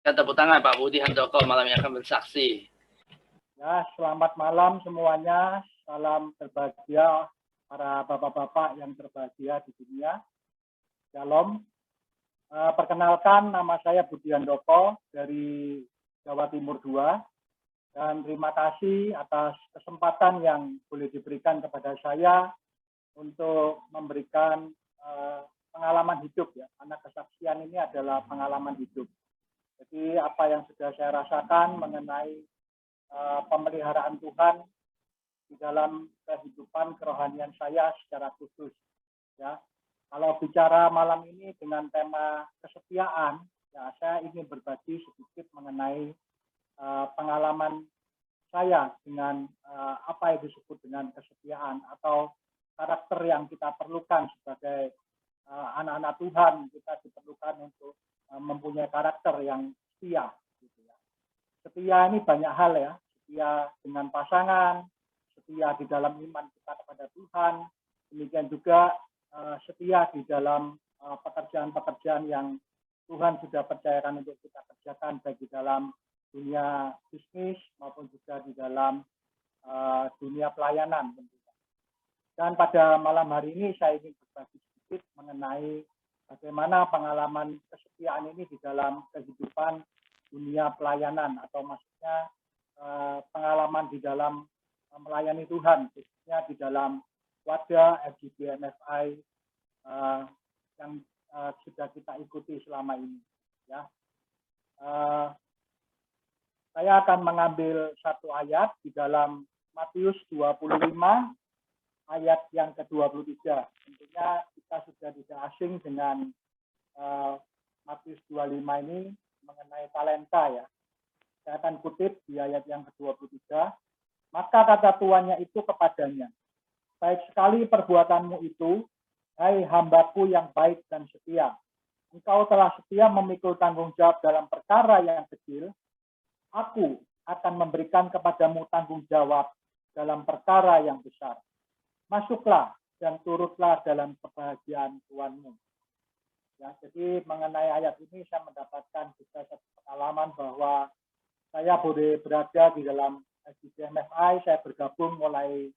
Ya, tepuk tangan Pak Budi Handoko malam yang akan bersaksi. Ya, selamat malam semuanya. Salam berbahagia para bapak-bapak yang berbahagia di dunia. Shalom. Perkenalkan, nama saya Budi Handoko dari Jawa Timur 2. Dan terima kasih atas kesempatan yang boleh diberikan kepada saya untuk memberikan pengalaman hidup ya. Karena kesaksian ini adalah pengalaman hidup. Jadi apa yang sudah saya rasakan mengenai pemeliharaan Tuhan di dalam kehidupan kerohanian saya secara khusus ya. Kalau bicara malam ini dengan tema kesetiaan, ya saya ingin berbagi sedikit mengenai pengalaman saya dengan apa yang disebut dengan kesetiaan atau karakter yang kita perlukan sebagai anak-anak Tuhan. Kita diperlukan untuk mempunyai karakter yang setia. Gitu ya. Setia ini banyak hal ya, setia dengan pasangan, setia di dalam iman kita kepada Tuhan, demikian juga setia di dalam pekerjaan-pekerjaan yang Tuhan sudah percayakan untuk kita kerjakan, baik di dalam dunia bisnis maupun juga di dalam dunia pelayanan tentunya. Dan pada malam hari ini saya ingin berbagi sedikit mengenai bagaimana pengalaman kesetiaan ini di dalam kehidupan dunia pelayanan, atau maksudnya pengalaman di dalam melayani Tuhan, khususnya di dalam wadah FGD MFI yang sudah kita ikuti selama ini. Ya. Saya akan mengambil satu ayat di dalam Matius 25 ayat yang ke-23. Tentunya kita sudah tidak asing dengan Matius 25 ini mengenai talenta ya. Saya akan kutip di ayat yang ke-23. Maka kata tuannya itu kepadanya, baik sekali perbuatanmu itu, hai hambaku yang baik dan setia. Engkau telah setia memikul tanggung jawab dalam perkara yang kecil, aku akan memberikan kepadamu tanggung jawab dalam perkara yang besar. Masuklah dan turutlah dalam kebahagiaan Tuhanmu. Ya, jadi mengenai ayat ini saya mendapatkan juga satu pengalaman bahwa saya boleh berada di dalam SDMFI. Saya bergabung mulai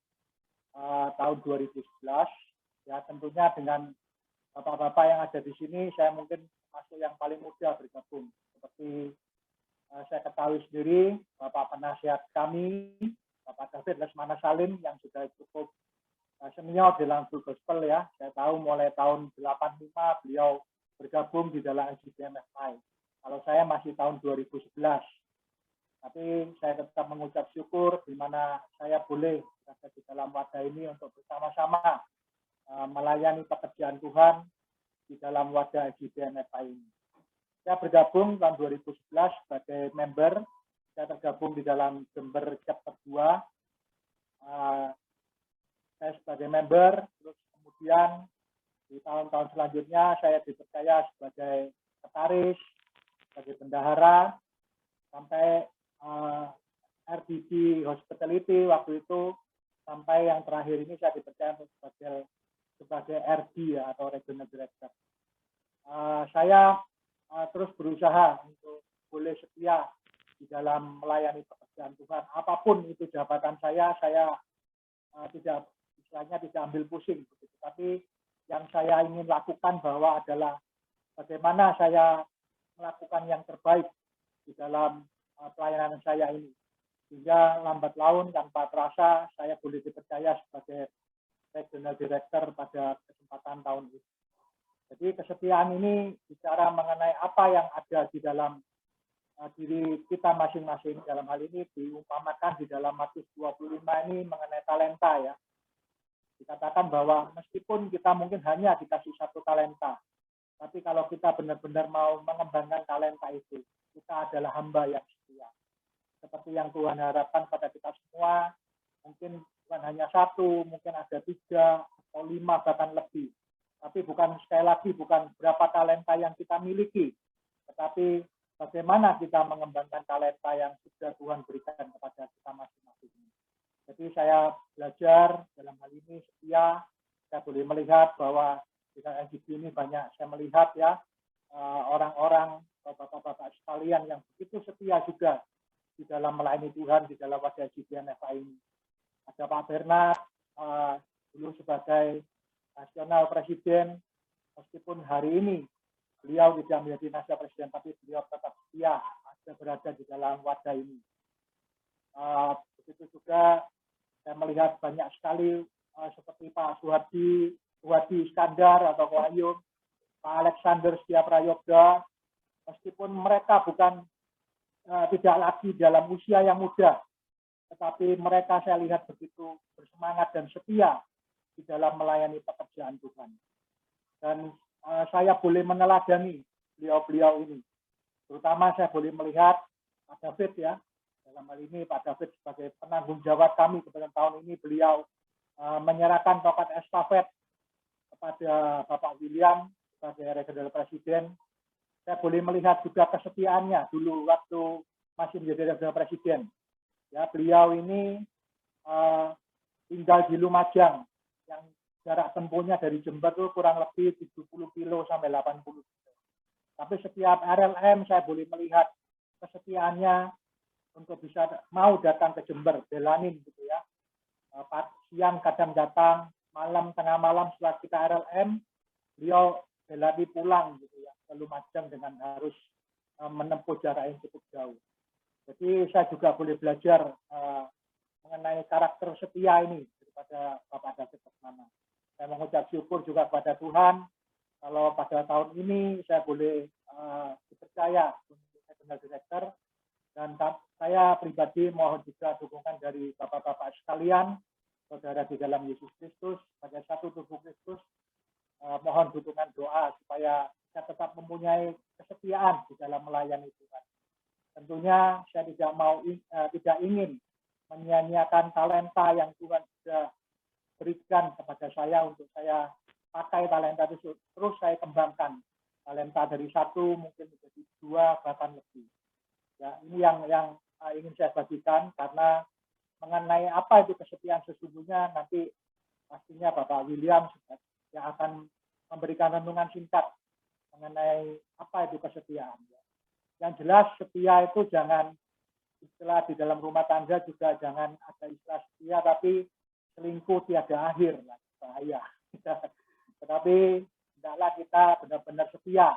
tahun 2011. Ya, tentunya dengan bapak-bapak yang ada di sini, saya mungkin masuk yang paling muda bergabung. Seperti saya ketahui sendiri, Bapak penasihat kami, Bapak David Lesmana Salim, yang sudah cukup senior di dalam Full Gospel ya. Saya tahu mulai tahun 85 beliau bergabung di dalam SDMFI. Kalau saya masih tahun 2011. Tapi saya tetap mengucap syukur di mana saya boleh berada di dalam wadah ini untuk bersama-sama melayani pekerjaan Tuhan di dalam wadah SDMFI ini. Saya bergabung tahun 2011 sebagai member. Saya tergabung di dalam Jember Chapter 2. Saya sebagai member, terus kemudian di tahun-tahun selanjutnya saya dipercaya sebagai sekretaris, sebagai bendahara, sampai RDG Hospitality waktu itu, sampai yang terakhir ini saya dipercaya sebagai RD ya, atau Regional Director. Saya terus berusaha untuk boleh setia di dalam melayani pekerjaan Tuhan. Apapun itu jabatan saya tidak istilahnya tidak ambil pusing. Tapi yang saya ingin lakukan bahwa adalah bagaimana saya melakukan yang terbaik di dalam pelayanan saya ini. Sehingga lambat laun tanpa terasa saya boleh dipercaya sebagai Regional Director pada kesempatan tahun ini. Jadi kesetiaan ini bicara mengenai apa yang ada di dalam diri kita masing-masing. Dalam hal ini diumpamakan di dalam Matius 25 ini mengenai talenta ya. Dikatakan bahwa meskipun kita mungkin hanya dikasih satu talenta, tapi kalau kita benar-benar mau mengembangkan talenta itu, kita adalah hamba yang setia. Seperti yang Tuhan harapkan pada kita semua, mungkin bukan hanya satu, mungkin ada 3 atau 5 bahkan lebih. Tapi bukan sekali lagi, bukan berapa talenta yang kita miliki, tetapi bagaimana kita mengembangkan talenta yang sudah Tuhan berikan kepada kita masing-masing. Jadi saya belajar dalam hal ini setia. Saya boleh melihat bahwa di SGD ini banyak saya melihat ya orang-orang atau bapak-bapak sekalian yang begitu setia juga di dalam melayani Tuhan di dalam wadah GBNFA ini. Ada Pak Bernard, dulu sebagai nasional presiden, meskipun hari ini beliau tidak menjadi nasional presiden, tapi beliau tetap setia ada berada di dalam wadah ini. Begitu juga saya melihat banyak sekali seperti Pak Suhadi Iskandar atau Pak Ayub, Pak Alexander Setia Prayoga, meskipun mereka bukan tidak lagi dalam usia yang muda, tetapi mereka saya lihat begitu bersemangat dan setia di dalam melayani pekerjaan Tuhan. Dan saya boleh meneladani beliau-beliau ini. Terutama saya boleh melihat Pak David ya. Dalam hal ini Pak David sebagai penanggung jawab kami kepada tahun ini, beliau menyerahkan tongkat estafet kepada Bapak William sebagai regional presiden. Saya boleh melihat juga kesetiaannya dulu waktu masih menjadi regional presiden. Ya, beliau ini tinggal di Lumajang yang jarak tempuhnya dari Jember itu kurang lebih 70 kilo sampai 80 kilo. Tapi setiap RLM saya boleh melihat kesetiaannya untuk bisa mau datang ke Jember, belanin gitu ya. Siang kadang datang, malam tengah malam setelah kita RLM, beliau belani pulang gitu ya ke Lumajang dengan harus menempuh jarak yang cukup jauh. Jadi saya juga boleh belajar mengenai karakter setia ini daripada Bapak David Lesmana. Saya mengucap syukur juga kepada Tuhan kalau pada tahun ini saya boleh dipercaya untuk regional director, dan saya pribadi mohon juga dukungan dari bapak-bapak sekalian, saudara di dalam Yesus Kristus, pada satu tubuh Kristus. Mohon dukungan doa supaya saya tetap mempunyai kesetiaan di dalam melayani Tuhan. Tentunya saya tidak ingin menyia-nyiakan talenta yang Tuhan sudah berikan kepada saya untuk saya pakai talenta itu terus saya kembangkan. Talenta dari 1 mungkin menjadi 2 bahkan lebih. Ya, ini yang ingin saya bagikan, karena mengenai apa itu kesetiaan sesungguhnya nanti pastinya Bapak William yang akan memberikan renungan singkat mengenai apa itu kesetiaan. Yang jelas setia itu jangan istilah di dalam rumah tangga juga jangan ada istilah setia tapi selingkuh tiada akhir, bahaya. Tetapi hendaklah kita benar-benar setia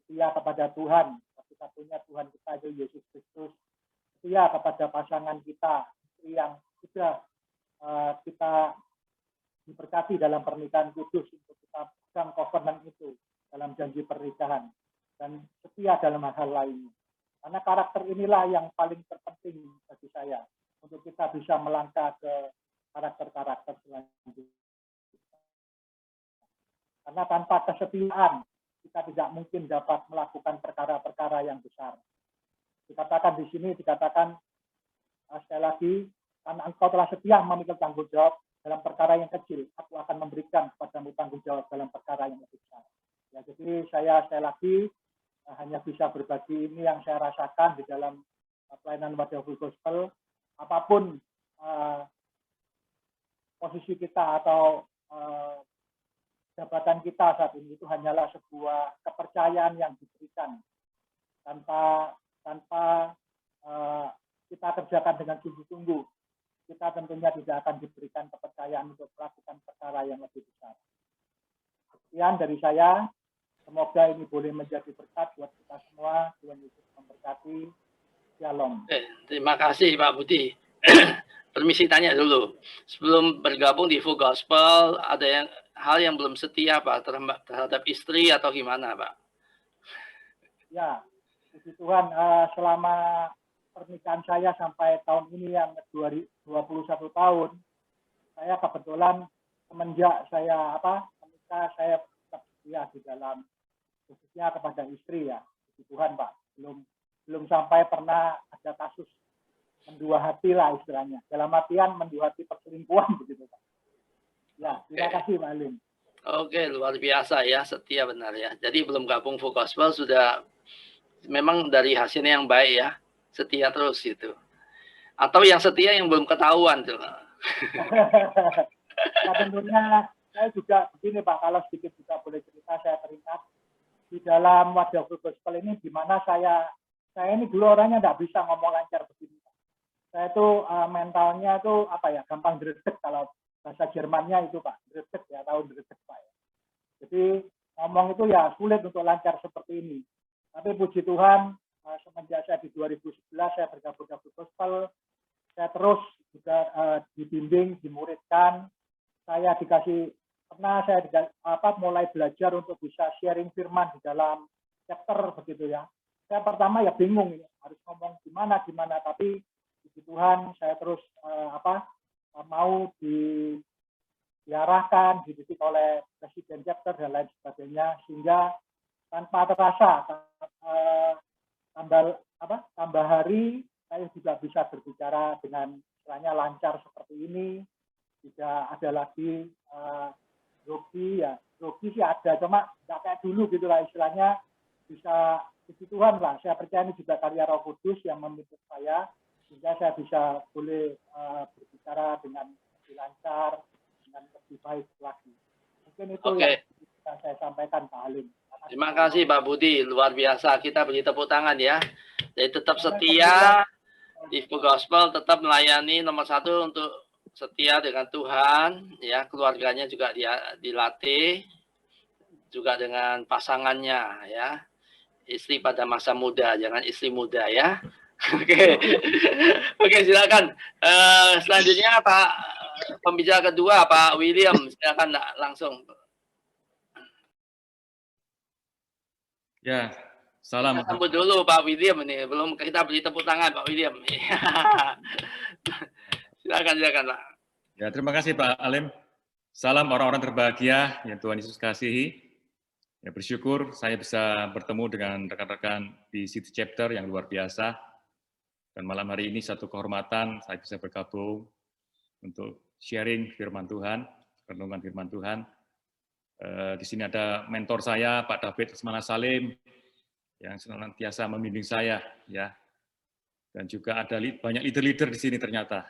kepada Tuhan, satu-satunya Tuhan kita itu Yesus Kristus, setia kepada pasangan kita, istri yang sudah kita diberkati dalam pernikahan kudus untuk kita pegang covenant itu dalam janji pernikahan, dan setia dalam hal lainnya. Karena karakter inilah yang paling terpenting bagi saya untuk kita bisa melangkah ke karakter-karakter selanjutnya. Karena tanpa kesetiaan kita tidak mungkin dapat melakukan perkara-perkara yang besar. Dikatakan di sini, sekali lagi, karena engkau telah setia memikul tanggung jawab dalam perkara yang kecil, aku akan memberikan kepadamu tanggung jawab dalam perkara yang lebih besar. Ya, jadi saya sekali lagi hanya bisa berbagi ini yang saya rasakan di dalam pelayanan wadah Full Gospel. Apapun posisi kita atau jabatan kita saat ini, itu hanyalah sebuah kepercayaan yang diberikan tanpa kita kerjakan dengan sungguh-sungguh. Kita tentunya tidak akan diberikan kepercayaan untuk melakukan perkara yang lebih besar. Sekian dari saya. Semoga ini boleh menjadi berkat buat kita semua. Tuhan Yesus memberkati. Shalom. Terima kasih Pak Budi. Permisi tanya dulu. Sebelum bergabung di Full Gospel, ada hal yang belum setia Pak terhadap istri atau gimana Pak? Ya, puji Tuhan, selama pernikahan saya sampai tahun ini yang 21 tahun, saya kebetulan semenjak saya menikah, saya tetap setia di dalam, khususnya kepada istri ya. Puji Tuhan Pak, belum sampai pernah ada kasus mendua hati lah istilahnya. Dalam artian mendua hati perselingkuhan begitu Pak. Ya, terima kasih Pak Alim. Oke, luar biasa ya, setia benar ya. Jadi belum gabung Full Gospel sudah memang dari hasilnya yang baik ya, setia terus gitu. Atau yang setia yang belum ketahuan tuh. Nah, tentunya saya juga begini Pak, kalau sedikit juga boleh cerita, saya teringat di dalam wadah gospel ini, di mana saya ini dulu orangnya nggak bisa ngomong lancar begini. Saya tuh mentalnya tuh apa ya, gampang dredeg, kalau bahasa Jermannya itu Pak, dredeg ya, tahu dredeg Pak ya. Jadi ngomong itu ya sulit untuk lancar seperti ini. Tapi puji Tuhan, semenjak saya di 2011 saya bergabung di gospel, saya terus juga dibimbing, dimuridkan, saya mulai belajar untuk bisa sharing firman di dalam chapter begitu ya. Saya pertama ya bingung harus ngomong gimana, tapi puji Tuhan saya terus mau diarahkan, dididik oleh presiden chapter dan lain sebagainya, sehingga tanpa terasa tambah hari saya juga bisa berbicara dengan istilahnya lancar seperti ini. Tidak ada lagi grogi ya, grogi sih ada, cuma nggak kayak dulu gitulah, istilahnya bisa. Puji Tuhan lah, saya percaya ini juga karya Roh Kudus yang memimpin saya, sehingga saya bisa boleh berbicara dengan lebih lancar, dengan lebih baik lagi. Mungkin itu yang bisa saya sampaikan Pak Halim. Terima kasih Pak Budi, luar biasa. Kita beri tepuk tangan ya. Jadi tetap setia di Gospel, tetap melayani, nomor satu untuk setia dengan Tuhan, ya, keluarganya juga dilatih, juga dengan pasangannya, ya. Istri pada masa muda, jangan istri muda ya. Oke. Oke, silakan. Selanjutnya Pak pembicara kedua, Pak William, silakan langsung. Ya, salam. Kita sambut dulu Pak William ini, belum kita beri tepuk tangan Pak William. Silakan Pak. Ya, terima kasih Pak Alim. Salam orang-orang terbahagia yang Tuhan Yesus kasihi. Ya, bersyukur saya bisa bertemu dengan rekan-rekan di City Chapter yang luar biasa. Dan malam hari ini satu kehormatan saya bisa bergabung untuk sharing firman Tuhan, renungan firman Tuhan. Di sini ada mentor saya, Pak David Lesmana Salim, yang senantiasa membimbing saya, ya. Dan juga ada banyak leader-leader di sini ternyata,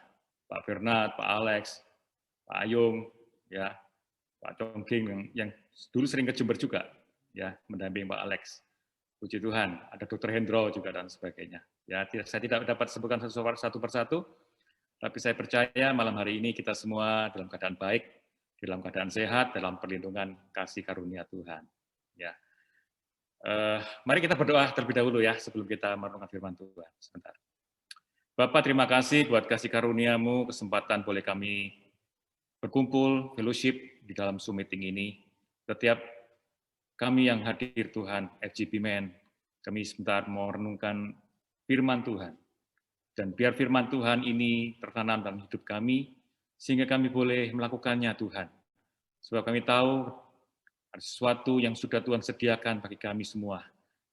Pak Bernard, Pak Alex, Pak Ayung, ya, Pak Dongking yang dulu sering ke Jember juga, ya, mendampingi Pak Alex. Puji Tuhan, ada Dr. Hendro juga dan sebagainya. Ya, saya tidak dapat sebutkan satu persatu, tapi saya percaya malam hari ini kita semua dalam keadaan baik, dalam keadaan sehat, dalam perlindungan kasih karunia Tuhan. Ya, mari kita berdoa terlebih dahulu ya sebelum kita merenungkan firman Tuhan. Sebentar. Bapak, terima kasih buat kasih karunia-Mu, kesempatan boleh kami berkumpul, fellowship di dalam Zoom meeting ini. Setiap kami yang hadir Tuhan, FGP Men, kami sebentar mau merenungkan firman Tuhan. Dan biar firman Tuhan ini tertanam dalam hidup kami, sehingga kami boleh melakukannya Tuhan. Sebab kami tahu ada sesuatu yang sudah Tuhan sediakan bagi kami semua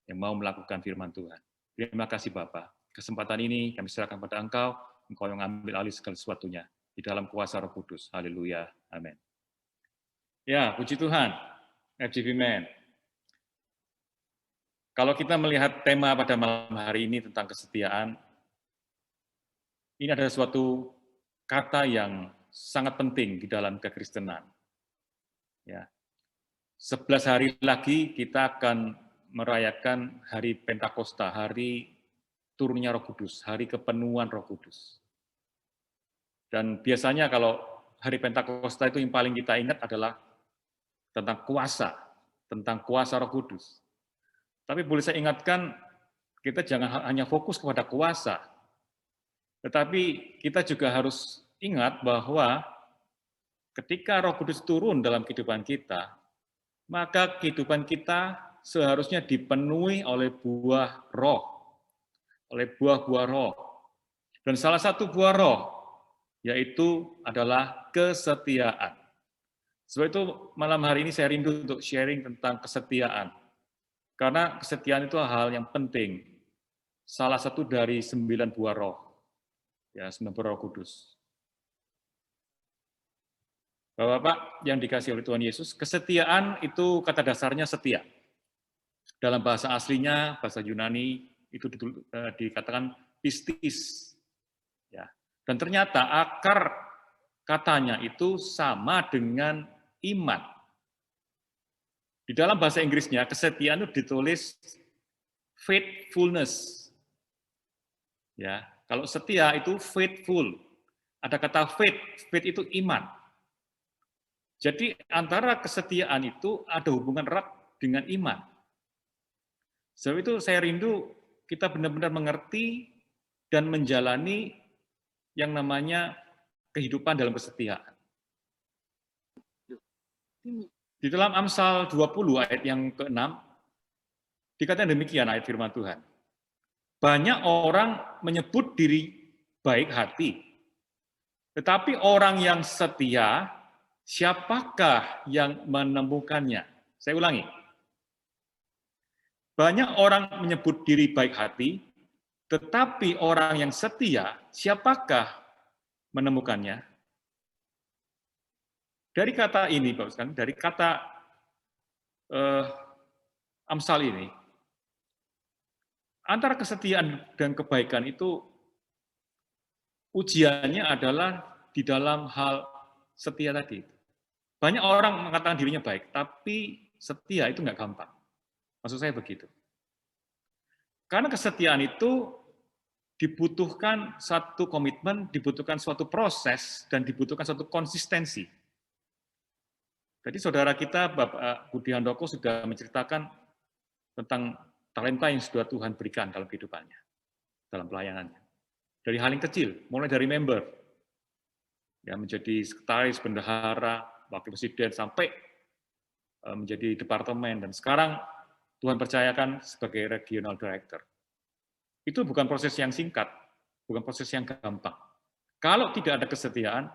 yang mau melakukan firman Tuhan. Terima kasih Bapak. Kesempatan ini kami serahkan pada Engkau yang ambil alih segala sesuatunya. Di dalam kuasa Roh Kudus. Haleluya. Amin. Ya, puji Tuhan. FGP Men. Kalau kita melihat tema pada malam hari ini tentang kesetiaan, ini adalah suatu kata yang sangat penting di dalam kekristenan. Ya. 11 hari lagi kita akan merayakan hari Pentakosta, hari turunnya Roh Kudus, hari kepenuhan Roh Kudus. Dan biasanya kalau hari Pentakosta itu yang paling kita ingat adalah tentang kuasa Roh Kudus. Tapi boleh saya ingatkan, kita jangan hanya fokus kepada kuasa, tetapi kita juga harus ingat bahwa ketika Roh Kudus turun dalam kehidupan kita, maka kehidupan kita seharusnya dipenuhi oleh buah roh, oleh buah-buah roh. Dan salah satu buah roh, yaitu adalah kesetiaan. Sebab itu malam hari ini saya rindu untuk sharing tentang kesetiaan. Karena kesetiaan itu hal yang penting. Salah satu dari 9 buah roh. Ya, 9 buah Roh Kudus. Bapak-bapak yang dikasihi oleh Tuhan Yesus, kesetiaan itu kata dasarnya setia. Dalam bahasa aslinya, bahasa Yunani, itu dikatakan pistis. Ya. Dan ternyata akar katanya itu sama dengan iman. Di dalam bahasa Inggrisnya, kesetiaan itu ditulis faithfulness. Ya, kalau setia itu faithful. Ada kata faith, faith itu iman. Jadi antara kesetiaan itu ada hubungan erat dengan iman. Sebab itu saya rindu kita benar-benar mengerti dan menjalani yang namanya kehidupan dalam kesetiaan. Di dalam Amsal 20 ayat yang ke-6, dikatakan demikian ayat firman Tuhan. Banyak orang menyebut diri baik hati, tetapi orang yang setia, siapakah yang menemukannya? Saya ulangi. Banyak orang menyebut diri baik hati, tetapi orang yang setia, siapakah menemukannya? Dari kata ini, Bapak sekalian, dari kata Amsal ini, antara kesetiaan dan kebaikan itu ujiannya adalah di dalam hal setia tadi. Banyak orang mengatakan dirinya baik, tapi setia itu nggak gampang. Maksud saya begitu. Karena kesetiaan itu dibutuhkan satu komitmen, dibutuhkan suatu proses, dan dibutuhkan suatu konsistensi. Jadi saudara kita, Bapak Budi Handoko, sudah menceritakan tentang talenta yang sudah Tuhan berikan dalam kehidupannya, dalam pelayanannya. Dari hal yang kecil, mulai dari member, ya menjadi sekretaris, bendahara, wakil presiden, sampai menjadi departemen, dan sekarang Tuhan percayakan sebagai regional director. Itu bukan proses yang singkat, bukan proses yang gampang. Kalau tidak ada kesetiaan,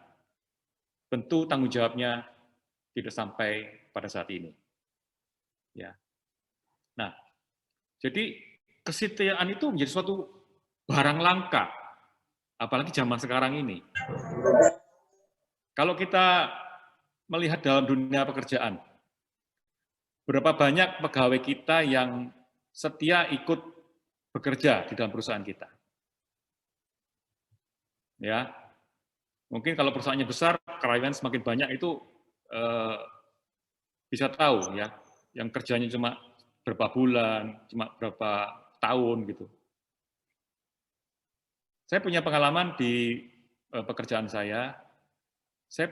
tentu tanggung jawabnya tidak sampai pada saat ini. Ya. Nah, jadi kesetiaan itu menjadi suatu barang langka, apalagi zaman sekarang ini. Kalau kita melihat dalam dunia pekerjaan, berapa banyak pegawai kita yang setia ikut bekerja di dalam perusahaan kita? Ya, mungkin kalau perusahaannya besar, karyawan semakin banyak itu bisa tahu ya, yang kerjanya cuma berapa bulan, cuma berapa tahun gitu. Saya punya pengalaman di pekerjaan saya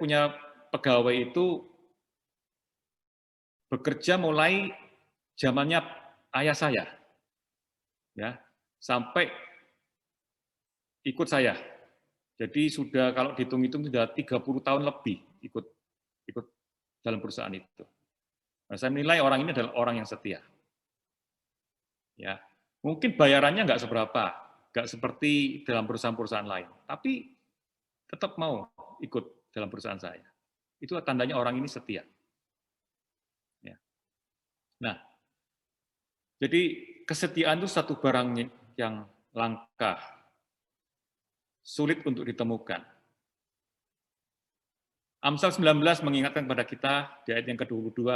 punya pegawai itu bekerja mulai zamannya ayah saya, ya, sampai ikut saya. Jadi sudah kalau dihitung-hitung sudah 30 tahun lebih ikut dalam perusahaan itu. Nah, saya menilai orang ini adalah orang yang setia. Ya, mungkin bayarannya nggak seberapa, nggak seperti dalam perusahaan-perusahaan lain, tapi tetap mau ikut dalam perusahaan saya. Itu tandanya orang ini setia. Ya. Nah, jadi kesetiaan itu satu barang yang langka, sulit untuk ditemukan. Amsal 19 mengingatkan kepada kita di ayat yang ke-22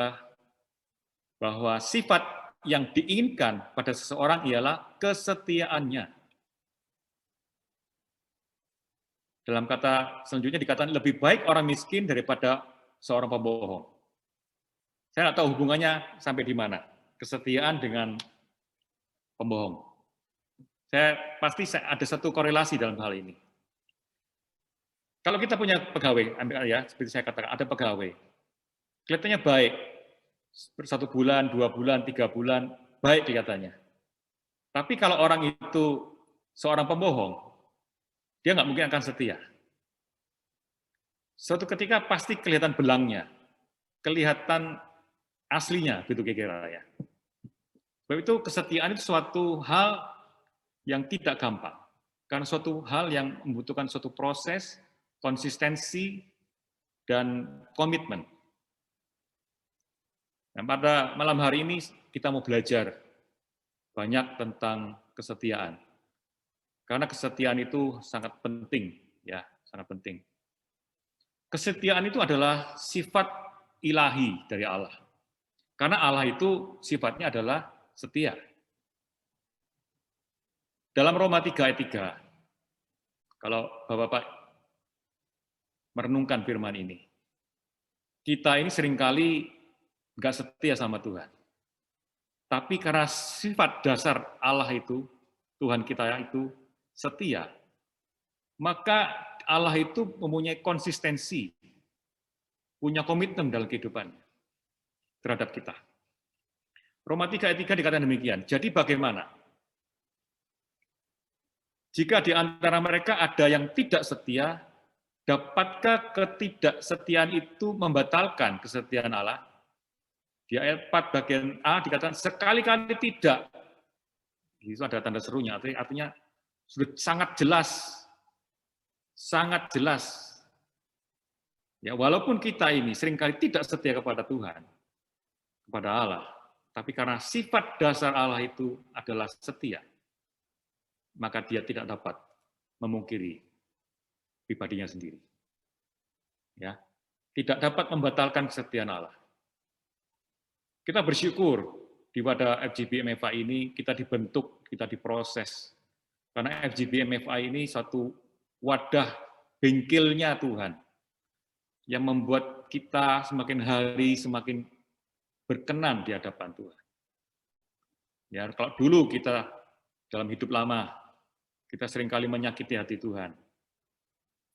bahwa sifat yang diinginkan pada seseorang ialah kesetiaannya. Dalam kata selanjutnya dikatakan lebih baik orang miskin daripada seorang pembohong. Saya nggak tahu hubungannya sampai di mana, kesetiaan dengan pembohong. Saya pasti ada satu korelasi dalam hal ini. Kalau kita punya pegawai, ambil ya, seperti saya katakan, ada pegawai, kelihatannya baik, 1 bulan, 2 bulan, 3 bulan, baik dikatanya. Tapi kalau orang itu seorang pembohong, dia nggak mungkin akan setia. Suatu ketika pasti kelihatan belangnya, kelihatan aslinya, gitu kira-kira ya. Sebab itu kesetiaan itu suatu hal yang tidak gampang, karena suatu hal yang membutuhkan suatu proses, konsistensi, dan komitmen. Nah, pada malam hari ini kita mau belajar banyak tentang kesetiaan. Karena kesetiaan itu sangat penting, ya, sangat penting. Kesetiaan itu adalah sifat ilahi dari Allah. Karena Allah itu sifatnya adalah setia. Dalam Roma 3 ayat 3, kalau Bapak-Bapak merenungkan firman ini, kita ini seringkali nggak setia sama Tuhan. Tapi karena sifat dasar Allah itu, Tuhan kita itu setia, maka Allah itu mempunyai konsistensi, punya komitmen dalam kehidupan terhadap kita. Roma 3 ayat 3 dikatakan demikian. Jadi bagaimana? Jika di antara mereka ada yang tidak setia, dapatkah ketidaksetiaan itu membatalkan kesetiaan Allah? Di ayat 4 bagian A dikatakan sekali-kali tidak. Itu ada tanda serunya, artinya sudah sangat jelas. Sangat jelas. Ya, walaupun kita ini seringkali tidak setia kepada Tuhan, kepada Allah, tapi karena sifat dasar Allah itu adalah setia, maka dia tidak dapat memungkiri pribadinya sendiri. Ya, tidak dapat membatalkan kesetiaan Allah. Kita bersyukur di pada FGB MFA ini kita dibentuk, kita diproses. Karena FGB MFA ini satu wadah bengkelnya Tuhan yang membuat kita semakin hari semakin berkenan di hadapan Tuhan. Ya, kalau dulu kita dalam hidup lama kita seringkali menyakiti hati Tuhan.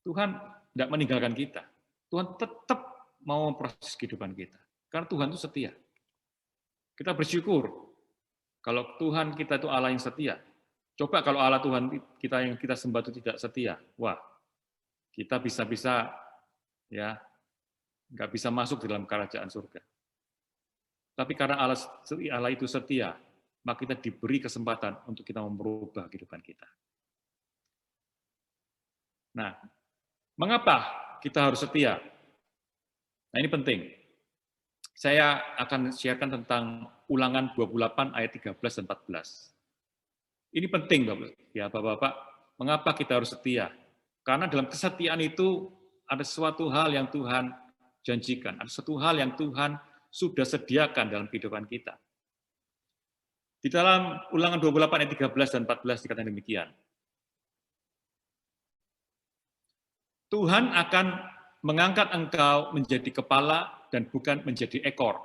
Tuhan tidak meninggalkan kita. Tuhan tetap mau memproses kehidupan kita. Karena Tuhan itu setia. Kita bersyukur kalau Tuhan kita itu Allah yang setia. Coba kalau Allah Tuhan kita yang kita sembah itu tidak setia, wah, kita bisa-bisa ya nggak bisa masuk dalam kerajaan surga. Tapi karena Allah itu setia, maka kita diberi kesempatan untuk kita merubah kehidupan kita. Nah, mengapa kita harus setia? Nah, ini penting. Saya akan sharekan tentang Ulangan 28 ayat 13 dan 14. Ini penting, ya Bapak-bapak. Mengapa kita harus setia? Karena dalam kesetiaan itu ada sesuatu hal yang Tuhan janjikan, ada sesuatu hal yang Tuhan sudah sediakan dalam kehidupan kita. Di dalam Ulangan 28 ayat 13 dan 14 dikatakan demikian. Tuhan akan mengangkat engkau menjadi kepala dan bukan menjadi ekor.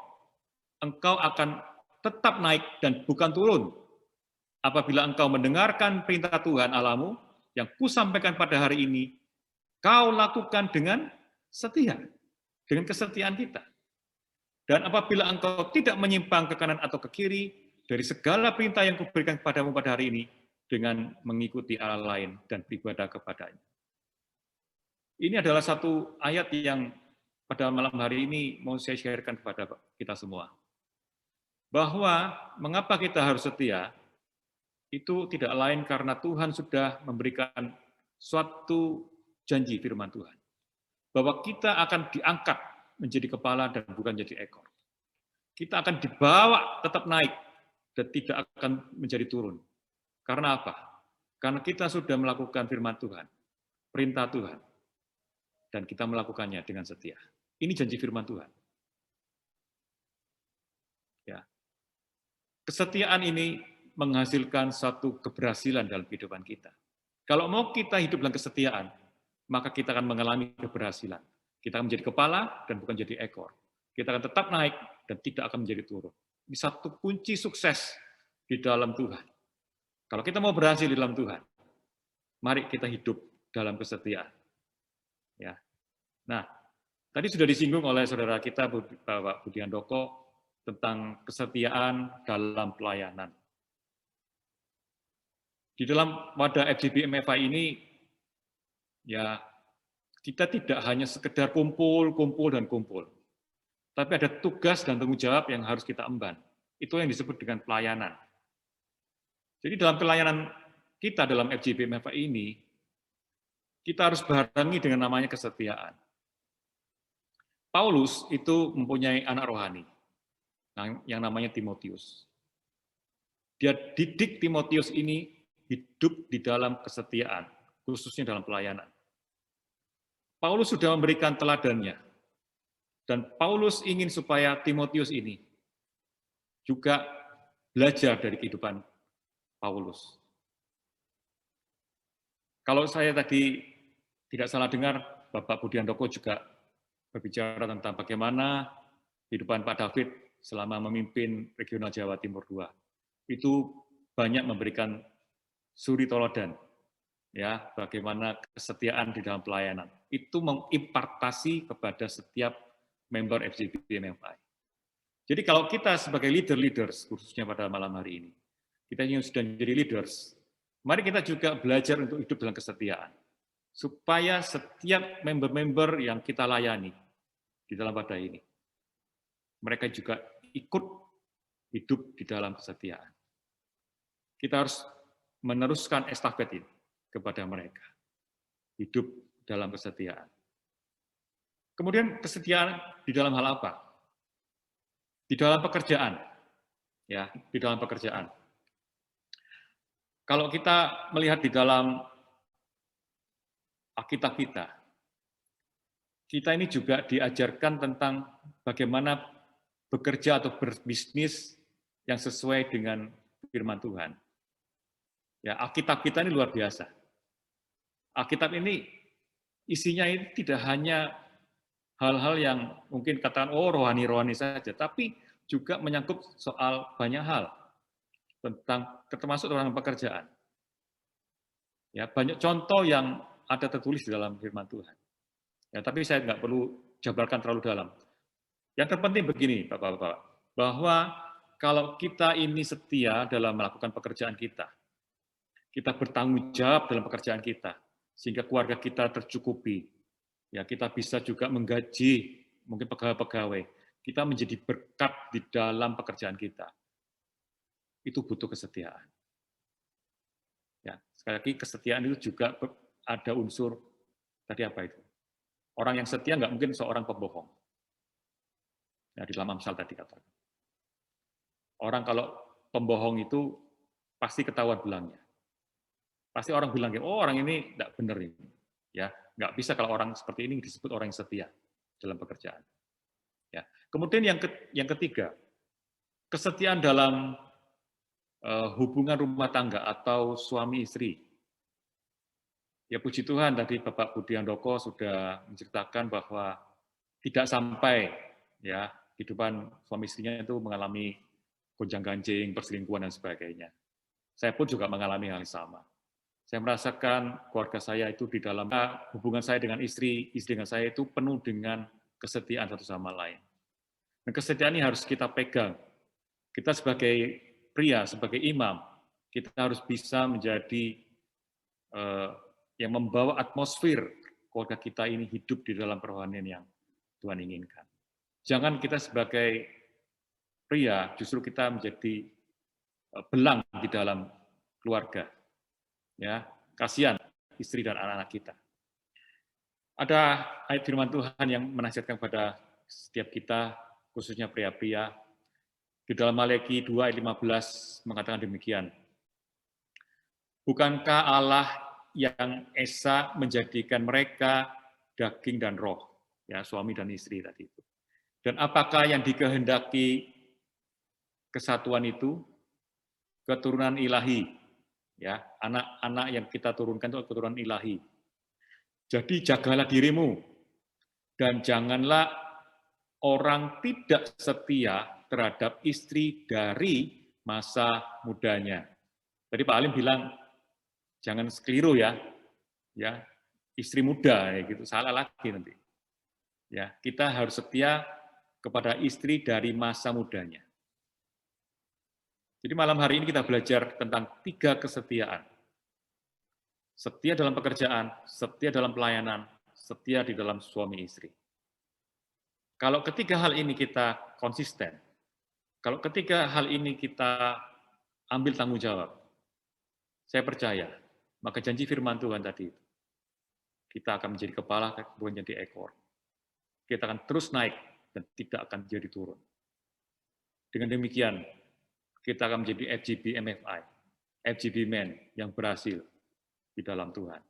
Engkau akan tetap naik dan bukan turun. Apabila engkau mendengarkan perintah Tuhan Allahmu yang kusampaikan pada hari ini, kau lakukan dengan setia, dengan kesetiaan kita. Dan apabila engkau tidak menyimpang ke kanan atau ke kiri dari segala perintah yang kuberikan kepadamu pada hari ini, dengan mengikuti Allah lain dan beribadah kepadanya. Ini adalah satu ayat yang pada malam hari ini mau saya sharekan kepada kita semua. Bahwa mengapa kita harus setia, itu tidak lain karena Tuhan sudah memberikan suatu janji firman Tuhan. Bahwa kita akan diangkat menjadi kepala dan bukan jadi ekor. Kita akan dibawa tetap naik dan tidak akan menjadi turun. Karena apa? Karena kita sudah melakukan firman Tuhan, perintah Tuhan, dan kita melakukannya dengan setia. Ini janji firman Tuhan. Ya. Kesetiaan ini menghasilkan satu keberhasilan dalam kehidupan kita. Kalau mau kita hidup dalam kesetiaan, maka kita akan mengalami keberhasilan. Kita akan menjadi kepala dan bukan jadi ekor. Kita akan tetap naik dan tidak akan menjadi turun. Ini satu kunci sukses di dalam Tuhan. Kalau kita mau berhasil di dalam Tuhan, mari kita hidup dalam kesetiaan. Ya. Nah, tadi sudah disinggung oleh saudara kita, Bapak Budi Handoko, tentang kesetiaan dalam pelayanan. Di dalam wadah FGB MFA ini, ya kita tidak hanya sekedar kumpul, tapi ada tugas dan tanggung jawab yang harus kita emban. Itu yang disebut dengan pelayanan. Jadi dalam pelayanan kita dalam FGB MFA ini, kita harus barengi dengan namanya kesetiaan. Paulus itu mempunyai anak rohani, yang namanya Timotius. Dia didik Timotius ini hidup di dalam kesetiaan, khususnya dalam pelayanan. Paulus sudah memberikan teladannya, dan Paulus ingin supaya Timotius ini juga belajar dari kehidupan Paulus. Kalau saya tadi tidak salah dengar, Bapak Budi Handoko juga berbicara tentang bagaimana kehidupan Pak David selama memimpin Regional Jawa Timur II. Itu banyak memberikan suri toladan, ya, bagaimana kesetiaan di dalam pelayanan. Itu mengimpartasi kepada setiap member FGP MFI. Jadi kalau kita sebagai leaders, khususnya pada malam hari ini, kita yang sudah menjadi leaders, mari kita juga belajar untuk hidup dalam kesetiaan. Supaya setiap member-member yang kita layani di dalam wadah ini, mereka juga ikut hidup di dalam kesetiaan. Kita harus meneruskan estafet ini kepada mereka. Hidup dalam kesetiaan. Kemudian kesetiaan di dalam hal apa? Di dalam pekerjaan. Ya, di dalam pekerjaan. Kalau kita melihat di dalam Alkitab kita ini juga diajarkan tentang bagaimana bekerja atau berbisnis yang sesuai dengan firman Tuhan. Ya, Alkitab kita ini luar biasa. Alkitab ini isinya ini tidak hanya hal-hal yang mungkin katakan rohani-rohani saja, tapi juga menyangkut soal banyak hal tentang termasuk tentang pekerjaan. Ya, banyak contoh yang ada tertulis di dalam firman Tuhan. Ya, tapi saya nggak perlu jabarkan terlalu dalam. Yang terpenting begini, Bapak-Bapak, bahwa kalau kita ini setia dalam melakukan pekerjaan kita bertanggung jawab dalam pekerjaan kita, sehingga keluarga kita tercukupi, ya kita bisa juga menggaji mungkin pegawai-pegawai, kita menjadi berkat di dalam pekerjaan kita. Itu butuh kesetiaan. Ya, sekali lagi kesetiaan itu juga ada unsur tadi apa itu? Orang yang setia nggak mungkin seorang pembohong. Ya, di dalam Amsal tadi katakan. Orang kalau pembohong itu pasti ketahuan belangnya. Pasti orang bilang, oh orang ini nggak benar ini. Ya, nggak bisa kalau orang seperti ini disebut orang yang setia dalam pekerjaan. Ya. Kemudian yang ketiga, kesetiaan dalam hubungan rumah tangga atau suami istri. Ya puji Tuhan tadi Bapak Budi Handoko sudah menceritakan bahwa tidak sampai ya kehidupan suami istrinya itu mengalami gonjang-ganjing, perselingkuhan dan sebagainya. Saya pun juga mengalami hal yang sama. Saya merasakan keluarga saya itu di dalam hubungan saya dengan istri dengan saya itu penuh dengan kesetiaan satu sama lain. Dan kesetiaan ini harus kita pegang. Kita sebagai pria, sebagai imam, kita harus bisa menjadi yang membawa atmosfer keluarga kita ini hidup di dalam kerohanian yang Tuhan inginkan. Jangan kita sebagai pria justru kita menjadi belang di dalam keluarga. Ya, kasihan istri dan anak-anak kita. Ada ayat firman Tuhan yang menasihatkan kepada setiap kita, khususnya pria-pria. Di dalam Maleakhi 2 ayat 15 mengatakan demikian. Bukankah Allah yang esa menjadikan mereka daging dan roh, ya suami dan istri tadi itu. Dan apakah yang dikehendaki kesatuan itu? Keturunan ilahi, ya anak-anak yang kita turunkan itu keturunan ilahi. Jadi jagalah dirimu dan janganlah orang tidak setia terhadap istri dari masa mudanya. Tadi Pak Alim bilang jangan keliru ya istri muda ya gitu, salah lagi nanti. Ya, kita harus setia kepada istri dari masa mudanya. Jadi malam hari ini kita belajar tentang 3 kesetiaan. Setia dalam pekerjaan, setia dalam pelayanan, setia di dalam suami istri. Kalau ketiga hal ini kita konsisten, kalau ketiga hal ini kita ambil tanggung jawab, saya percaya, maka janji firman Tuhan tadi, kita akan menjadi kepala, bukan jadi ekor. Kita akan terus naik dan tidak akan jadi turun. Dengan demikian, kita akan menjadi FGP MFI, FGP Men yang berhasil di dalam Tuhan.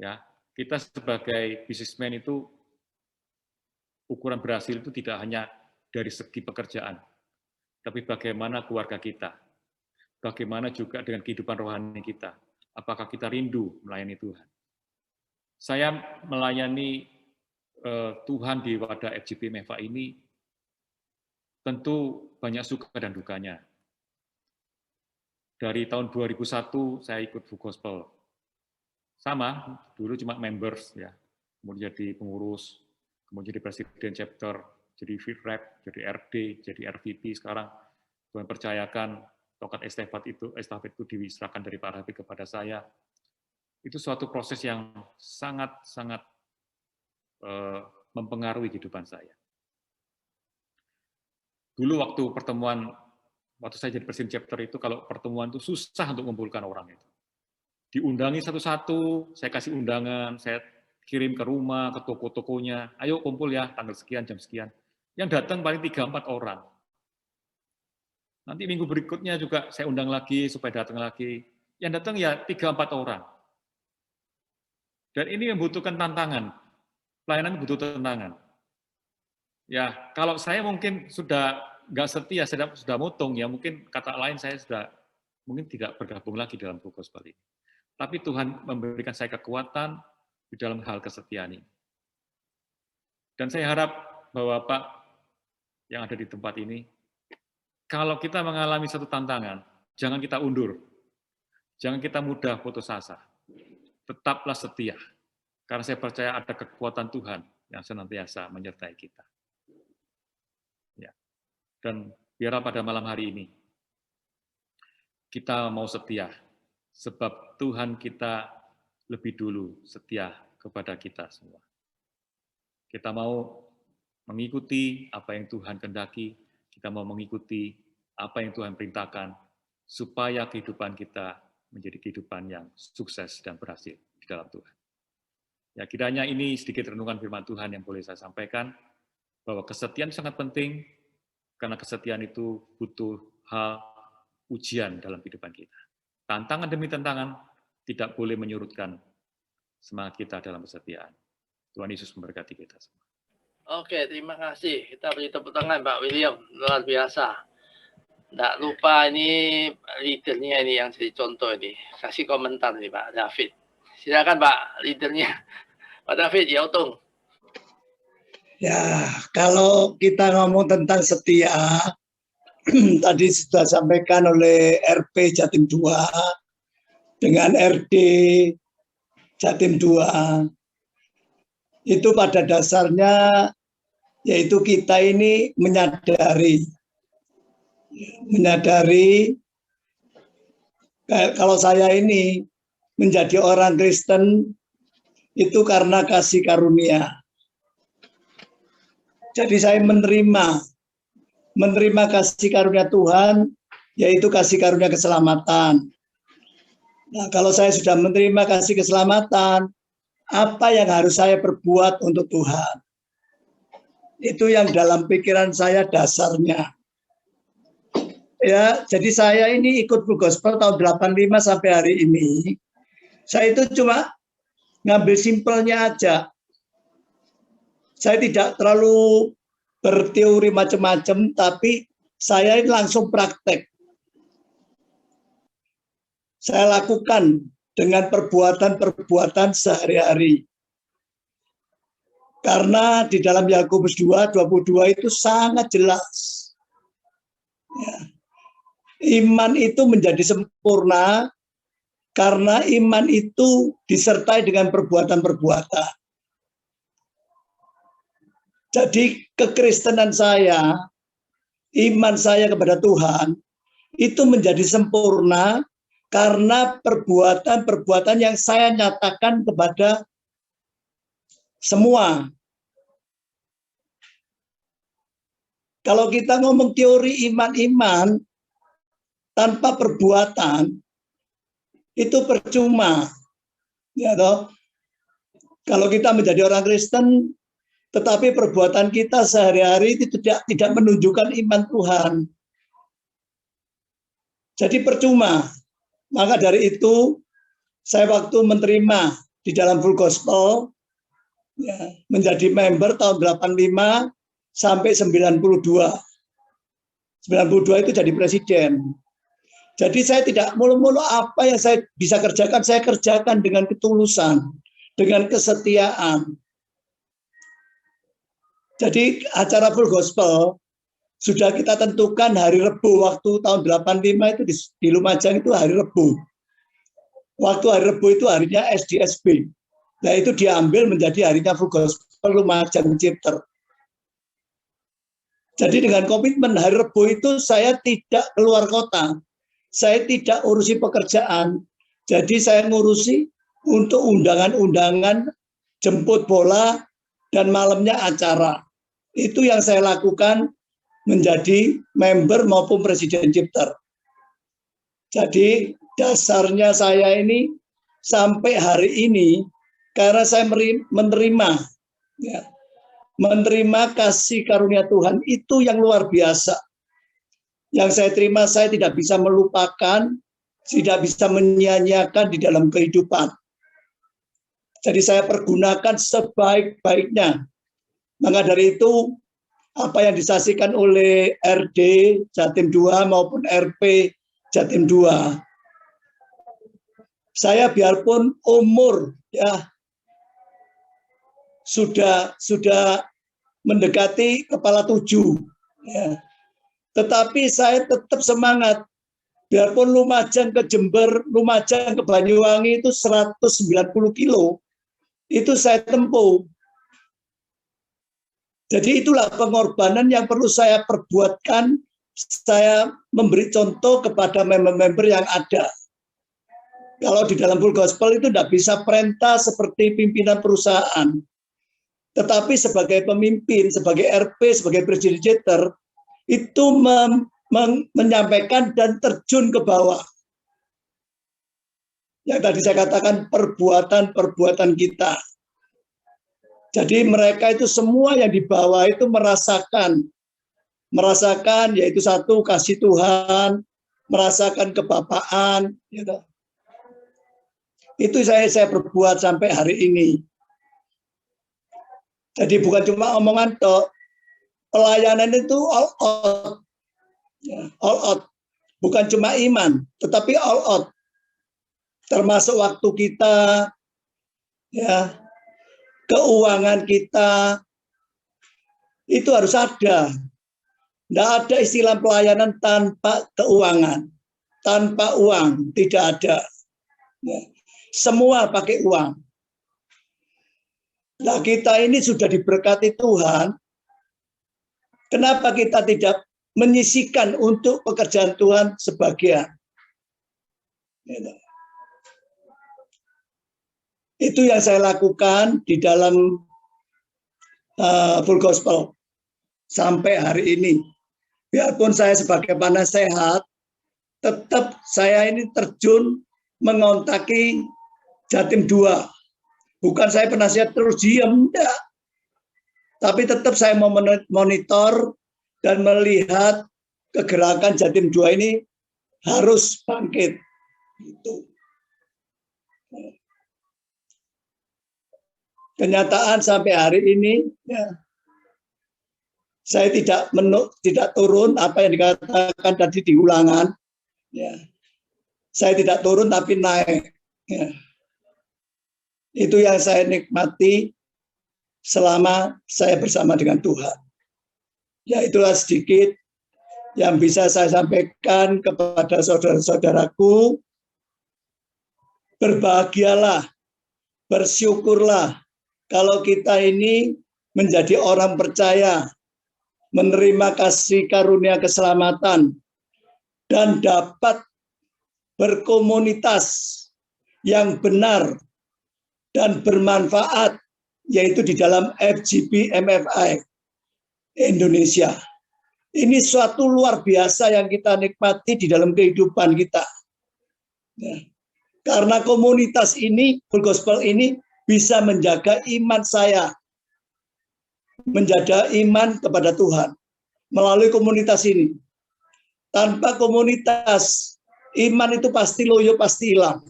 Ya, kita sebagai businessman itu ukuran berhasil itu tidak hanya dari segi pekerjaan, tapi bagaimana keluarga kita, bagaimana juga dengan kehidupan rohani kita. Apakah kita rindu melayani Tuhan? Saya melayani Tuhan di wadah FGP MFA ini tentu banyak suka dan dukanya. Dari tahun 2001 saya ikut Full Gospel. Sama, dulu cuma members ya, kemudian jadi pengurus, kemudian jadi presiden chapter, jadi VREP, jadi RD, jadi RVP. Sekarang Tuhan percayakan tongkat estafet itu diserahkan dari Pak Rafi kepada saya. Itu suatu proses yang sangat mempengaruhi kehidupan saya. Dulu waktu saya jadi presiden chapter itu, kalau pertemuan itu susah untuk mengumpulkan orang itu. Diundangi satu-satu, saya kasih undangan, saya kirim ke rumah, ke toko-tokonya, ayo kumpul ya, tanggal sekian, jam sekian. Yang datang paling 3-4 orang. Nanti minggu berikutnya juga saya undang lagi, supaya datang lagi. Yang datang ya 3-4 orang. Dan ini membutuhkan tantangan. Pelayanan butuh tantangan. Ya, kalau saya mungkin sudah nggak setia, sudah motong, ya mungkin kata lain saya sudah mungkin tidak bergabung lagi dalam Full Gospel ini. Tapi Tuhan memberikan saya kekuatan di dalam hal kesetiaan ini. Dan saya harap Bapak-Bapak yang ada di tempat ini, kalau kita mengalami satu tantangan, jangan kita undur. Jangan kita mudah putus asa. Tetaplah setia. Karena saya percaya ada kekuatan Tuhan yang senantiasa menyertai kita. Ya. Dan biarlah pada malam hari ini, kita mau setia. Sebab Tuhan kita lebih dulu setia kepada kita semua. Kita mau mengikuti apa yang Tuhan kehendaki, kita mau mengikuti apa yang Tuhan perintahkan, supaya kehidupan kita menjadi kehidupan yang sukses dan berhasil di dalam Tuhan. Ya, kiranya ini sedikit renungan firman Tuhan yang boleh saya sampaikan, bahwa kesetiaan sangat penting, karena kesetiaan itu butuh hal ujian dalam kehidupan kita. Tantangan demi tantangan tidak boleh menyurutkan semangat kita dalam kesetiaan. Tuhan Yesus memberkati kita semua. Oke, terima kasih. Kita beri tepuk tangan Pak William, luar biasa. Tidak lupa ini leadernya ini yang jadi contoh ini. Kasih komentar nih Pak David. Silakan Pak leadernya. Pak David, ya Utung. Ya, kalau kita ngomong tentang setia, tadi sudah sampaikan oleh RP Jatim 2 dengan RD Jatim 2. Itu pada dasarnya yaitu kita ini menyadari kalau saya ini menjadi orang Kristen itu karena kasih karunia. Jadi saya menerima kasih karunia Tuhan, yaitu kasih karunia keselamatan. Nah, kalau saya sudah menerima kasih keselamatan, apa yang harus saya perbuat untuk Tuhan? Itu yang dalam pikiran saya dasarnya. Ya, jadi saya ini ikut Full Gospel tahun 85 sampai hari ini. Saya itu cuma ngambil simpelnya aja. Saya tidak terlalu berteori macam-macam, tapi saya ini langsung praktek. Saya lakukan dengan perbuatan-perbuatan sehari-hari. Karena di dalam Yakobus 2:22 itu sangat jelas. Ya. Iman itu menjadi sempurna karena iman itu disertai dengan perbuatan-perbuatan. Jadi kekristenan saya, iman saya kepada Tuhan, itu menjadi sempurna karena perbuatan-perbuatan yang saya nyatakan kepada semua. Kalau kita ngomong teori iman-iman tanpa perbuatan, itu percuma. Ya toh? Kalau kita menjadi orang Kristen, tetapi perbuatan kita sehari-hari itu tidak menunjukkan iman Tuhan. Jadi percuma. Maka dari itu, saya waktu menerima di dalam Full Gospel, ya, menjadi member tahun 85 sampai 92. 92 itu jadi presiden. Jadi saya tidak mulu-mulu apa yang saya bisa kerjakan, saya kerjakan dengan ketulusan, dengan kesetiaan. Jadi acara Full Gospel sudah kita tentukan hari Rebu, waktu tahun 85 itu di Lumajang itu hari Rebu. Waktu hari Rebu itu harinya SDSB. Nah itu diambil menjadi harinya Full Gospel Lumajang Chapter. Jadi dengan komitmen hari Rebu itu saya tidak keluar kota. Saya tidak urusi pekerjaan. Jadi saya ngurusi untuk undangan-undangan, jemput bola, dan malamnya acara. Itu yang saya lakukan menjadi member maupun presiden chapter. Jadi dasarnya saya ini sampai hari ini karena saya menerima kasih karunia Tuhan itu yang luar biasa. Yang saya terima saya tidak bisa melupakan, tidak bisa menyia-nyiakan di dalam kehidupan. Jadi saya pergunakan sebaik-baiknya. Maka dari itu apa yang disaksikan oleh RD Jatim 2 maupun RP Jatim 2, saya biarpun umur ya sudah mendekati kepala 7 ya, tetapi saya tetap semangat. Biarpun Lumajang ke Jember, Lumajang ke Banyuwangi itu 190 kilo, itu saya tempuh. Jadi itulah pengorbanan yang perlu saya perbuatkan. Saya memberi contoh kepada member-member yang ada. Kalau di dalam Full Gospel itu tidak bisa perintah seperti pimpinan perusahaan. Tetapi sebagai pemimpin, sebagai RP, sebagai presiden chapter, itu menyampaikan dan terjun ke bawah. Yang tadi saya katakan perbuatan-perbuatan kita. Jadi mereka itu semua yang di bawah itu merasakan yaitu satu kasih Tuhan, merasakan kebapaan, gitu. Itu saya perbuat sampai hari ini. Jadi bukan cuma omongan toh, pelayanan itu all out. Ya, all out. Bukan cuma iman, tetapi all out. Termasuk waktu kita, ya, keuangan kita, itu harus ada. Tidak ada istilah pelayanan tanpa keuangan. Tanpa uang, tidak ada. Ya. Semua pakai uang. Nah, kita ini sudah diberkati Tuhan. Kenapa kita tidak menyisihkan untuk pekerjaan Tuhan sebagian? Gitu. Itu yang saya lakukan di dalam Full Gospel sampai hari ini. Biarpun saya sebagai penasehat, tetap saya ini terjun mengontaki Jatim 2. Bukan saya penasihat terus diam, enggak. Tapi tetap saya mau monitor dan melihat kegerakan Jatim 2 ini harus bangkit. Gitu. Kenyataan sampai hari ini, ya, saya tidak turun apa yang dikatakan tadi di ulangan. Ya. Saya tidak turun tapi naik. Ya. Itu yang saya nikmati selama saya bersama dengan Tuhan. Ya, itulah sedikit yang bisa saya sampaikan kepada saudara-saudaraku. Berbahagialah, bersyukurlah kalau kita ini menjadi orang percaya, menerima kasih karunia keselamatan, dan dapat berkomunitas yang benar dan bermanfaat, yaitu di dalam FGP MFI Indonesia. Ini suatu luar biasa yang kita nikmati di dalam kehidupan kita. Ya. Karena komunitas ini, Full Gospel ini, bisa menjaga iman saya, menjaga iman kepada Tuhan melalui komunitas ini. Tanpa komunitas, iman itu pasti loyo, pasti hilang.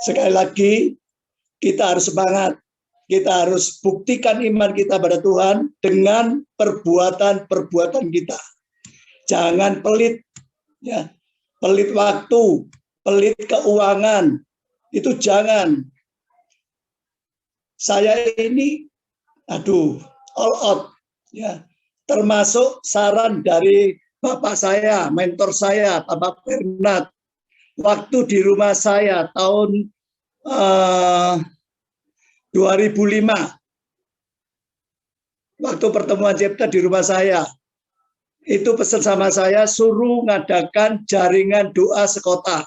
Sekali lagi, kita harus semangat. Kita harus buktikan iman kita pada Tuhan dengan perbuatan-perbuatan kita. Jangan pelit, ya, pelit waktu, pelit keuangan. Itu jangan. Saya ini, all out. Ya, termasuk saran dari Bapak saya, mentor saya, Bapak Bernard, waktu di rumah saya tahun 2005, waktu pertemuan chapter di rumah saya, itu pesan sama saya, suruh ngadakan jaringan doa sekota.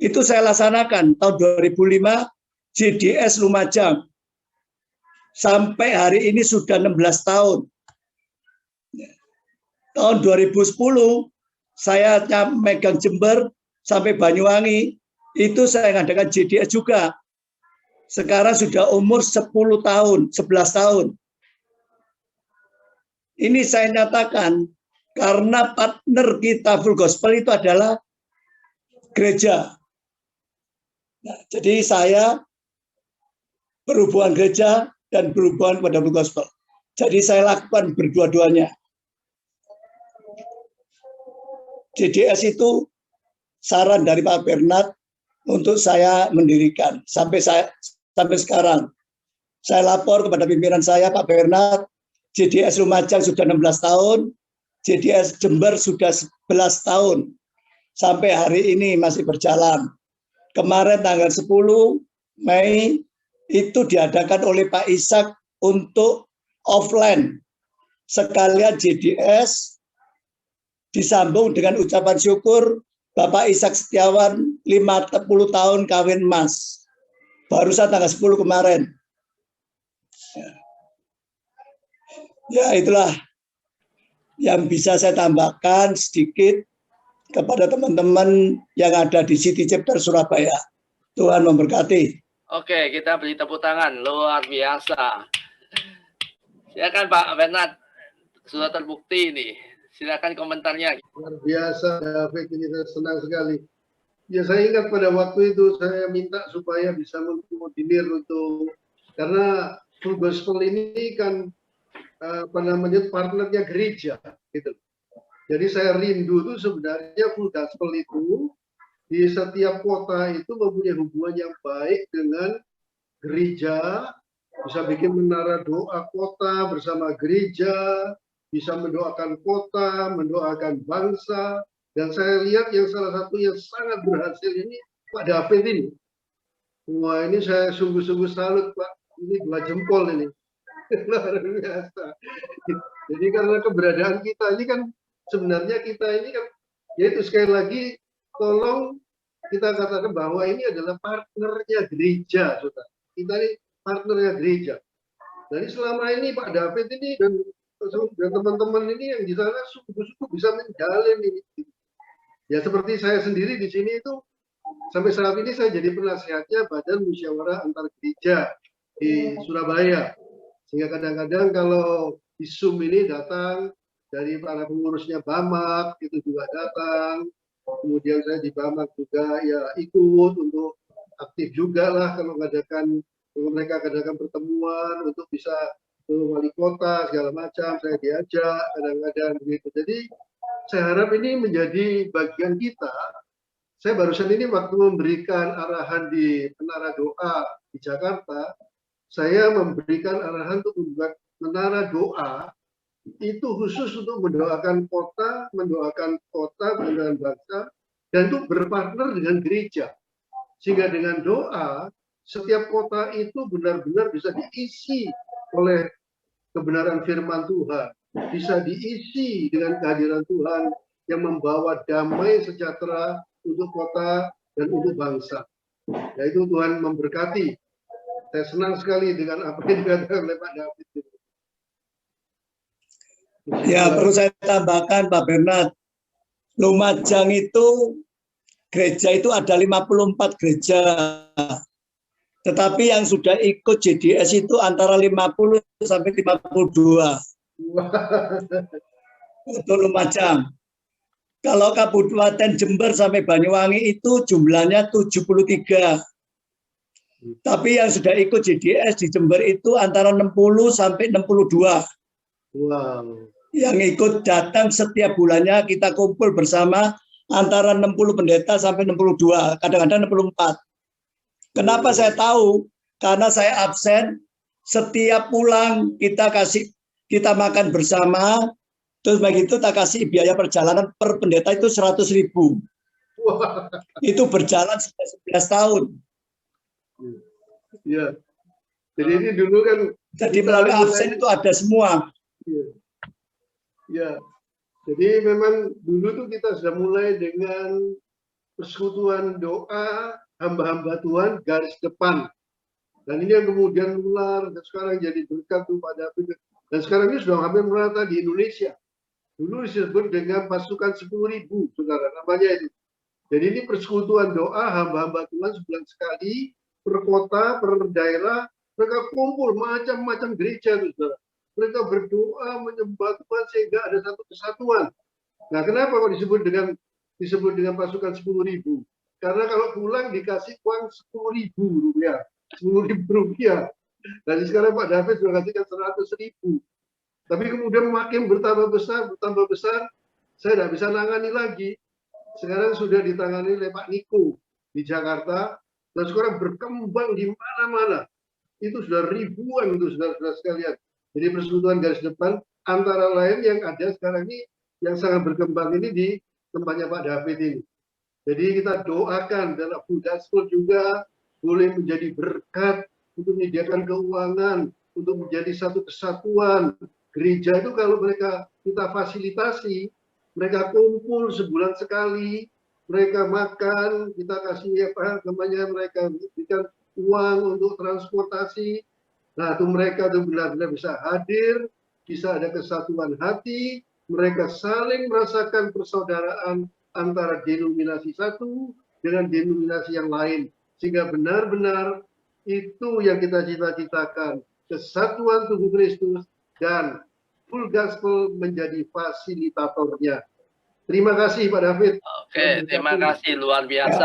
Itu saya laksanakan tahun 2005, JDS Lumajang. Sampai hari ini sudah 16 tahun. Tahun 2010, saya megang Jember sampai Banyuwangi, itu saya ngadakan JDS juga. Sekarang sudah umur 10 tahun, 11 tahun. Ini saya nyatakan karena partner kita Full Gospel itu adalah gereja. Nah, jadi saya berhubungan gereja dan berhubungan pada Full Gospel. Jadi saya lakukan berdua-duanya. JDS itu saran dari Pak Bernard untuk saya mendirikan sampai sekarang. Saya lapor kepada pimpinan saya, Pak Bernard, JDS Lumajang sudah 16 tahun, JDS Jember sudah 11 tahun. Sampai hari ini masih berjalan. Kemarin tanggal 10 Mei itu diadakan oleh Pak Ishak untuk offline. Sekalian JDS disambung dengan ucapan syukur Bapak Ishak Setiawan 50 tahun kawin emas. Barusan tanggal 10 kemarin. Ya, itulah yang bisa saya tambahkan sedikit kepada teman-teman yang ada di City Chapter Surabaya. Tuhan memberkati. Oke, kita beri tepuk tangan. Luar biasa. Silakan Pak Bernard. Sudah terbukti ini. Silakan komentarnya. Luar biasa, David, ini saya senang sekali. Ya, saya ingat pada waktu itu saya minta supaya bisa mengoordinir untuk, karena Full Gospel ini kan partnernya gereja, gitu. Jadi saya rindu itu sebenarnya Full Gospel itu di setiap kota itu mempunyai hubungan yang baik dengan gereja, bisa bikin menara doa kota bersama gereja, bisa mendoakan kota, mendoakan bangsa, dan saya lihat yang salah satu yang sangat berhasil ini Pak David ini. Wah, ini saya sungguh-sungguh salut Pak, ini 2 jempol ini. Luar biasa. Jadi karena keberadaan kita ini kan, sebenarnya kita ini kan, yaitu sekali lagi, tolong kita katakan bahwa ini adalah partnernya gereja, saudara. Kita ini partnernya gereja. Jadi selama ini Pak David ini dan teman-teman ini yang di sana sungguh-sungguh bisa menjalin ini. Ya seperti saya sendiri di sini itu sampai saat ini saya jadi penasehatnya Badan Musyawarah Antar Gereja di Surabaya. Sehingga kadang-kadang kalau di Zoom ini datang dari para pengurusnya Bamak itu juga datang. Kemudian saya di Bamak juga ya ikut untuk aktif juga lah kalau mereka adakan pertemuan untuk bisa ke wali kota segala macam, saya diajak kadang-kadang begitu. Jadi saya harap ini menjadi bagian kita. Saya barusan ini waktu memberikan arahan di Menara Doa di Jakarta, saya memberikan arahan untuk membuat menara doa itu khusus untuk mendoakan kota, mendoakan bangsa, dan itu berpartner dengan gereja. Sehingga dengan doa, setiap kota itu benar-benar bisa diisi oleh kebenaran firman Tuhan, bisa diisi dengan kehadiran Tuhan yang membawa damai sejahtera untuk kota dan untuk bangsa. Yaitu Tuhan memberkati. Saya senang sekali dengan apa yang dikatakan oleh Pak David. Ya, perlu saya tambahkan Pak Bernard, Lumajang itu gereja itu ada 54 gereja. Tetapi yang sudah ikut JDS itu antara 50 sampai 52. Untuk Lumajang. Kalau Kabupaten Jember sampai Banyuwangi itu jumlahnya 73. Tapi yang sudah ikut JDS di Jember itu antara 60 sampai 62. Wow. Yang ikut datang setiap bulannya kita kumpul bersama antara 60 pendeta sampai 62, kadang-kadang 64. Kenapa saya tahu? Karena saya absen, setiap pulang kita kasih kita makan bersama, terus begitu tak kasih biaya perjalanan per pendeta itu 100.000. Wah, Itu berjalan sudah 11 tahun. ya. Jadi ini dulu kan Jadi kita melalui mulai- absen itu ada semua. ya. Ya. Jadi memang dulu tuh kita sudah mulai dengan persekutuan doa hamba-hamba Tuhan garis depan. Dan ini yang kemudian nular dan sekarang jadi berkat kepada dan sekarang ini sudah hampir merata di Indonesia. Dulu disebut dengan pasukan 10.000, saudara, namanya itu. Jadi ini persekutuan doa hamba-hamba Tuhan sebulan sekali, per kota, per daerah, mereka kumpul macam-macam gereja, saudara. Mereka berdoa menyembah Tuhan sehingga ada satu kesatuan. Nah, kenapa kok disebut dengan pasukan 10.000? Karena kalau pulang dikasih uang 10.000 rupiah. 10.000 rupiah. Dan sekarang Pak David sudah kasihkan 100.000. Tapi kemudian makin bertambah besar, saya tidak bisa nangani lagi. Sekarang sudah ditangani oleh Pak Niko di Jakarta, dan sekarang berkembang di mana-mana. Itu sudah ribuan itu saudara-saudara sekalian. Jadi persekutuan garis depan antara lain yang ada sekarang ini yang sangat berkembang ini di tempatnya Pak David ini. Jadi kita doakan dalam full gospel juga boleh menjadi berkat untuk menyediakan keuangan, untuk menjadi satu kesatuan. Gereja itu kalau mereka kita fasilitasi, mereka kumpul sebulan sekali, mereka makan, kita kasih apa namanya, mereka berikan uang untuk transportasi. Nah, itu mereka tuh benar-benar bisa hadir, bisa ada kesatuan hati, mereka saling merasakan persaudaraan antara denominasi satu dengan denominasi yang lain. Sehingga benar-benar itu yang kita cita-citakan, kesatuan tubuh Kristus dan full gospel menjadi fasilitatornya. Terima kasih Pak David. Oke, terima kasih luar biasa.